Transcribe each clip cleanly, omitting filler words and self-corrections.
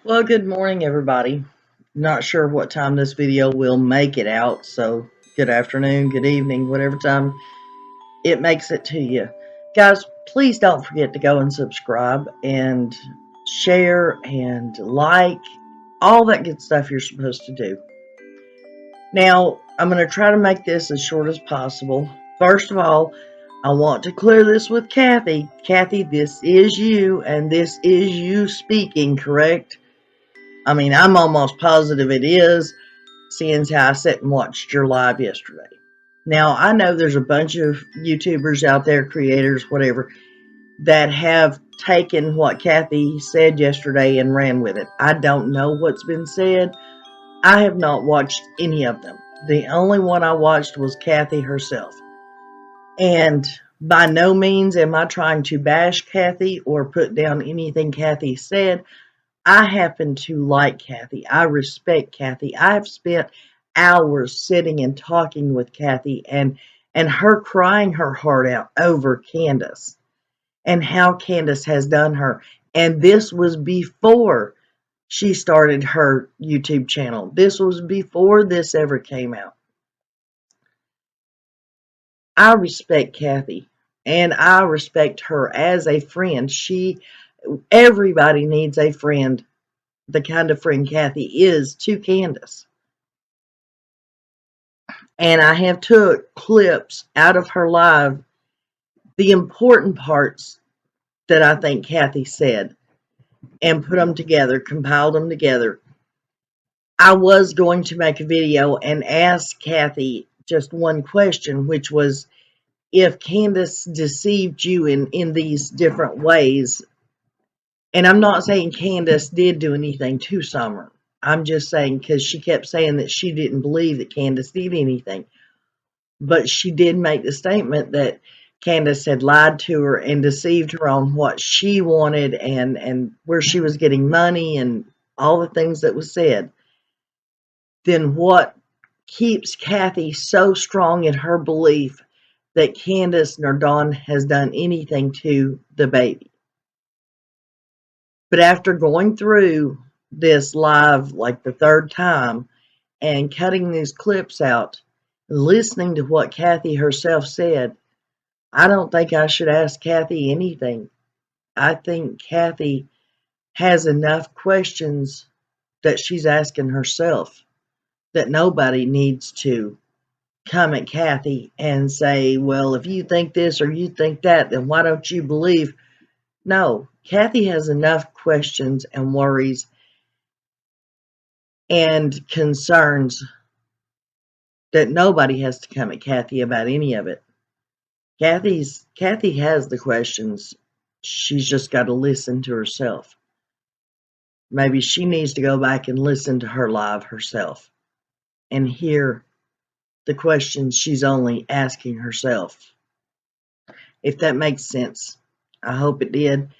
Well, good morning, everybody. Not sure what time this video will make it out, so good afternoon, good evening, whatever time it makes it to you. Guys, please don't forget to go and subscribe and share and like, all that good stuff you're supposed to do. Now, I'm going to try to make this as short as possible. First of all, I want to clear this with Cathy. Cathy, this is you, and this is you speaking, correct? I mean, I'm almost positive it is, seeing how I sat and watched your live yesterday. Now, I know there's a bunch of YouTubers out there, creators, whatever, that have taken what Cathy said yesterday and ran with it. I don't know what's been said. I have not watched any of them. The only one I watched was Cathy herself. And by no means am I trying to bash Cathy or put down anything Cathy said. I happen to like Cathy. I respect Cathy. I've spent hours sitting and talking with Cathy and her crying her heart out over Candus and how Candus has done her. And this was before she started her YouTube channel. This was before this ever came out. I respect Cathy and I respect her as a friend. Everybody needs a friend, the kind of friend Cathy is to Candus. And I have took clips out of her live, the important parts that I think Cathy said, and put them together, compiled them together. I was going to make a video and ask Cathy just one question, which was, if Candus deceived you in these different ways, and I'm not saying Candus did do anything to Summer. I'm just saying because she kept saying that she didn't believe that Candus did anything. But she did make the statement that Candus had lied to her and deceived her on what she wanted and where she was getting money and all the things that was said. Then what keeps Cathy so strong in her belief that Candus nor Dawn has done anything to the baby? But after going through this live like the third time and cutting these clips out, listening to what Cathy herself said, I don't think I should ask Cathy anything. I think Cathy has enough questions that she's asking herself, that nobody needs to come at Cathy and say, well, if you think this or you think that, then why don't you believe? No, Cathy has enough questions and worries and concerns that nobody has to come at Cathy about any of it. Cathy has the questions. She's just got to listen to herself. Maybe she needs to go back and listen to her live herself and hear the questions she's only asking herself. If that makes sense. I hope it did.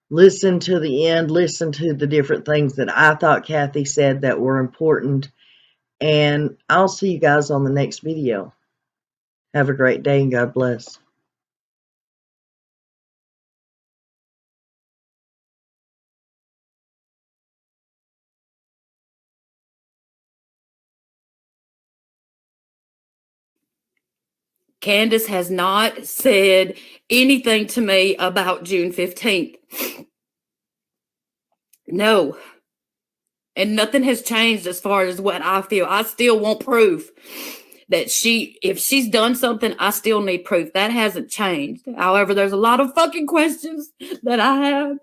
Listen to the end. Listen to the different things that I thought Cathy said that were important. And I'll see you guys on the next video. Have a great day and God bless. Candus has not said anything to me about June 15th. No. And nothing has changed as far as what I feel. I still want proof that if she's done something, I still need proof. That hasn't changed. However, there's a lot of fucking questions that I have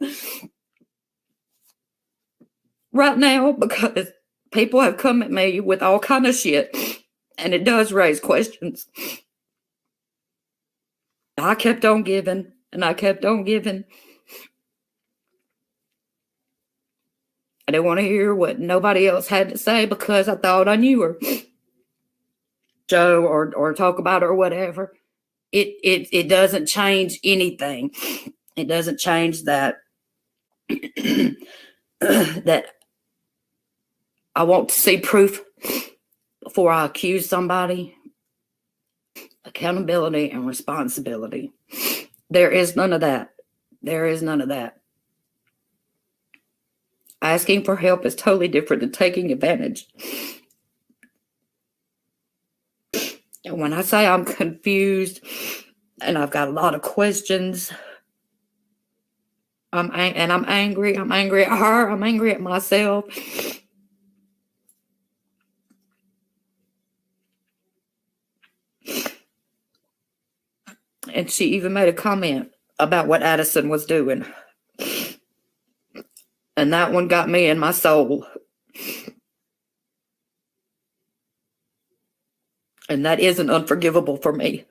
right now because people have come at me with all kind of shit, and it does raise questions. I kept on giving, and I kept on giving. I didn't want to hear what nobody else had to say because I thought I knew her. Show or talk about her or whatever. It doesn't change anything. It doesn't change that that I want to see proof before I accuse somebody. Accountability and responsibility. There is none of that. There is none of that. Asking for help is totally different than taking advantage. And when I say I'm confused and I've got a lot of questions, I'm angry. I'm angry at her. I'm angry at myself. And she even made a comment about what Addison was doing. And that one got me in my soul. And that isn't unforgivable for me.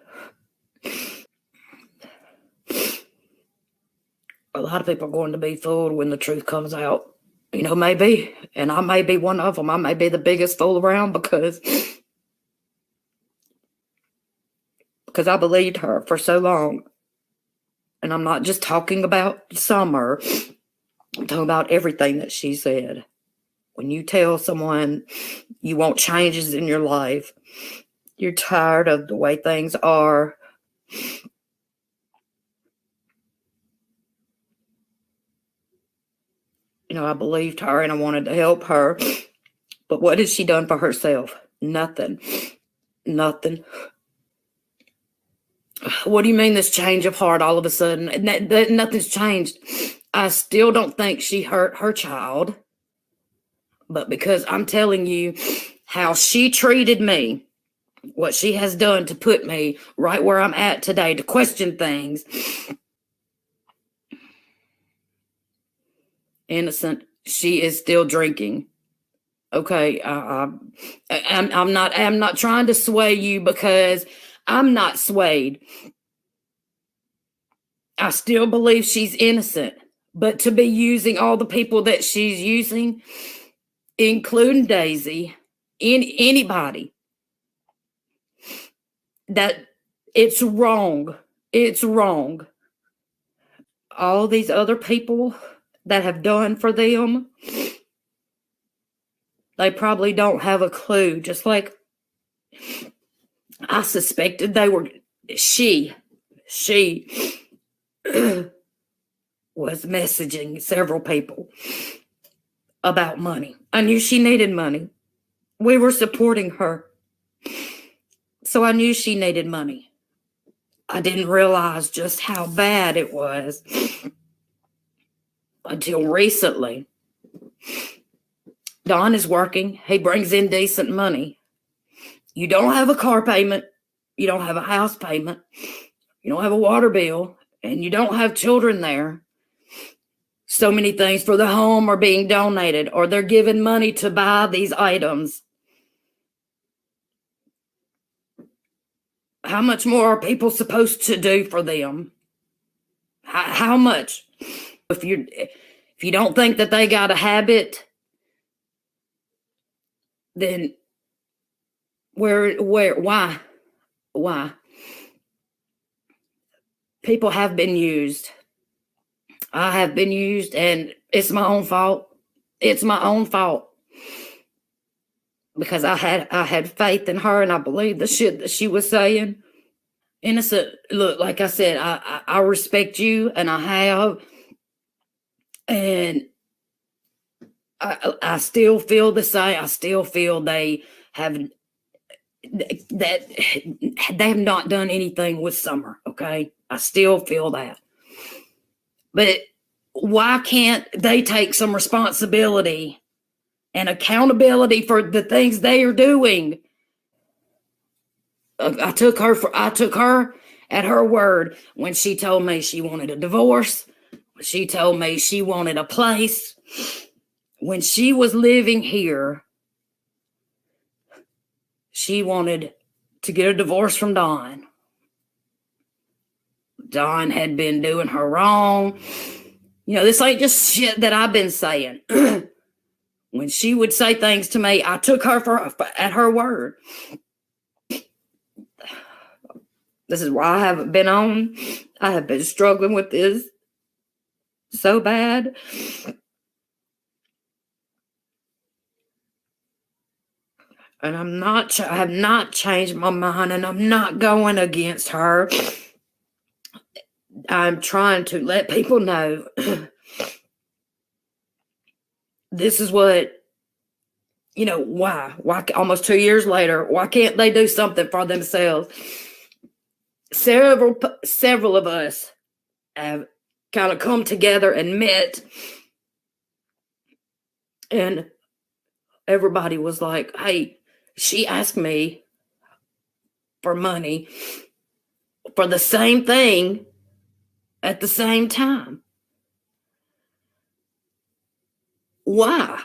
A lot of people are going to be fooled when the truth comes out. You know, maybe. And I may be one of them. I may be the biggest fool around because I believed her for so long. And I'm not just talking about Summer. I'm talking about everything that she said. When you tell someone you want changes in your life, you're tired of the way things are, you know, I believed her and I wanted to help her. But what has she done for herself? Nothing. Nothing. What do you mean this change of heart all of a sudden? Nothing's changed. I still don't think she hurt her child. But because I'm telling you how she treated me, what she has done to put me right where I'm at today, to question things. Innocent, she is still drinking. Okay, I'm not trying to sway you because I'm not swayed. I still believe she's innocent, but to be using all the people that she's using, including Daisy, anybody, that it's wrong. It's wrong. All these other people that have done for them, they probably don't have a clue. Just like I suspected they were, she was messaging several people about money. I knew she needed money. We were supporting her. So I knew she needed money. I didn't realize just how bad it was until recently. Don is working. He brings in decent money. You don't have a car payment. You don't have a house payment. You don't have a water bill. And you don't have children there. So many things for the home are being donated, or they're given money to buy these items. How much more are people supposed to do for them? How much? If you don't think that they got a habit, then why? People have been used. I have been used, and it's my own fault. It's my own fault. Because I had faith in her, and I believed the shit that she was saying. Innocent, look, like I said, I respect you, and I have, and I still feel the same. I still feel they have not done anything with Summer. Okay, I still feel that. But why can't they take some responsibility and accountability for the things they are doing? I took her at her word when she told me she wanted a divorce. She told me she wanted a place. When she was living here, she wanted to get a divorce from Don. Don had been doing her wrong. You know, this ain't just shit that I've been saying. When she would say things to me, I took her at her word. This is why I haven't been on. I have been struggling with this so bad. And I have not changed my mind, and I'm not going against her. I'm trying to let people know this is what, why almost 2 years later, why can't they do something for themselves? Several of us have kind of come together and met, and everybody was like, hey, she asked me for money for the same thing at the same time. Why?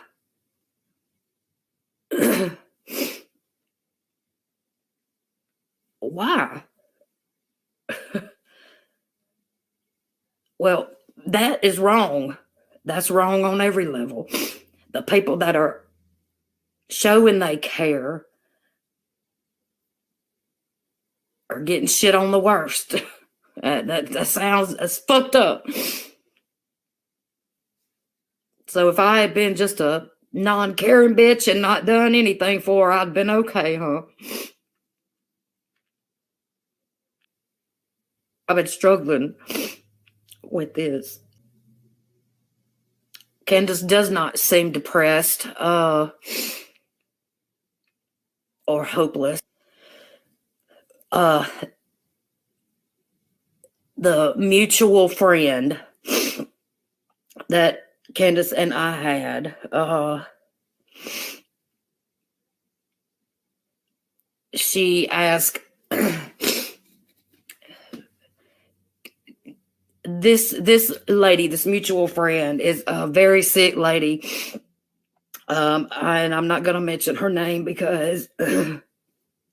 Why? Well, that is wrong. That's wrong on every level. The people that are showing they care are getting shit on the worst. That sounds as fucked up. So if I had been just a non-caring bitch and not done anything for her, I'd been okay, huh? I've been struggling with this. Candus does not seem depressed or hopeless. The mutual friend that Candus and I had, she asked this lady, this mutual friend, is a very sick lady, and I'm not going to mention her name because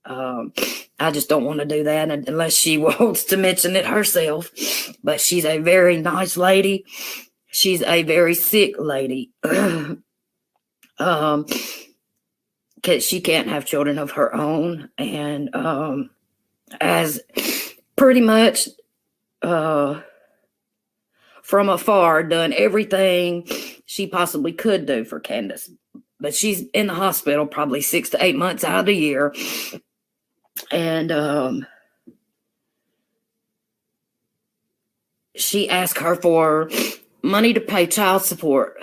I just don't want to do that unless she wants to mention it herself. But she's a very nice lady. She's a very sick lady. She can't have children of her own, and as pretty much from afar done everything she possibly could do for Candus. But she's in the hospital probably 6 to 8 months out of the year. And she asked her for money to pay child support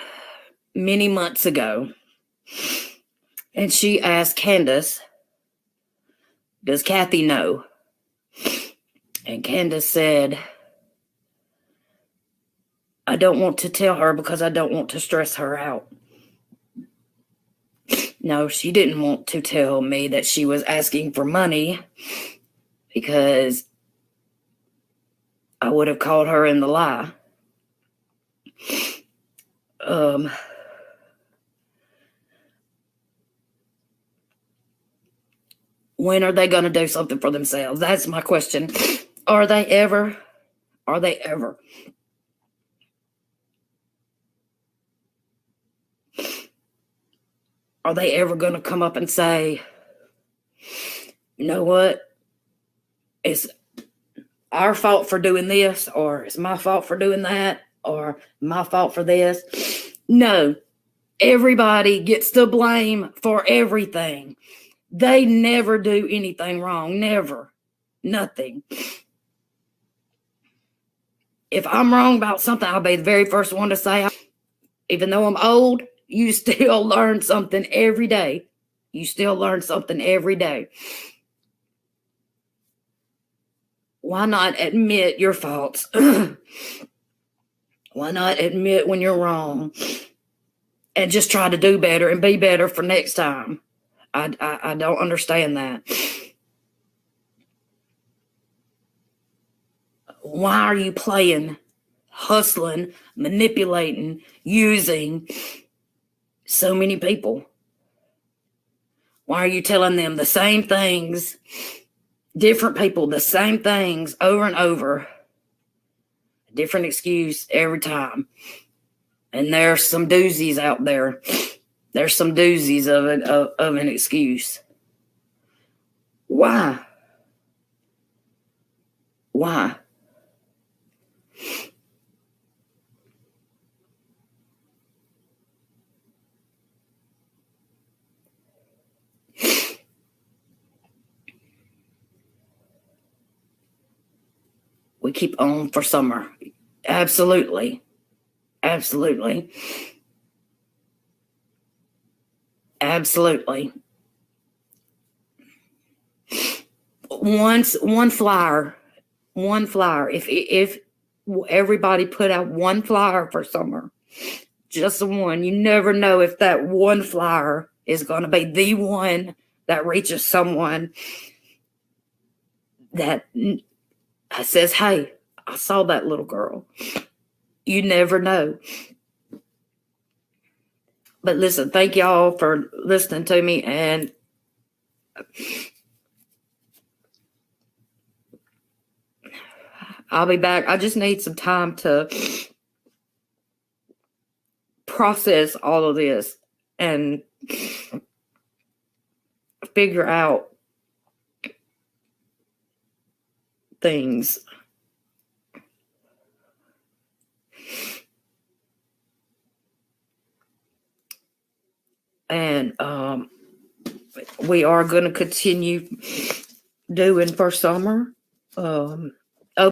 many months ago. And she asked Candus, does Cathy know? And Candus said, I don't want to tell her because I don't want to stress her out. No, she didn't want to tell me that she was asking for money because I would have called her in the lie. When are they going to do something for themselves? That's my question. Are they ever? Are they ever? Are they ever going to come up and say, you know what? It's our fault for doing this, or it's my fault for doing that, or my fault for this? No. Everybody gets the blame for everything. They never do anything wrong. Never. Nothing. If I'm wrong about something, I'll be the very first one to say, even though I'm old, you still learn something every day. You still learn something every day. Why not admit your faults? Why not admit when you're wrong and just try to do better and be better for next time? I don't understand that. Why are you playing, hustling, manipulating, using so many people? Why are you telling them the same things, different people, the same things over and over? Different excuse every time. And there's some doozies out there. There's some doozies of an excuse. Why? Why? We keep on for summer. Absolutely. Absolutely. Absolutely. One flyer. If everybody put out one flyer for summer, just the one, you never know if that one flyer is going to be the one that reaches someone that says, hey, I saw that little girl. You never know. But listen, thank y'all for listening to me, and I'll be back. I just need some time to process all of this and figure out things. And we are going to continue doing for summer.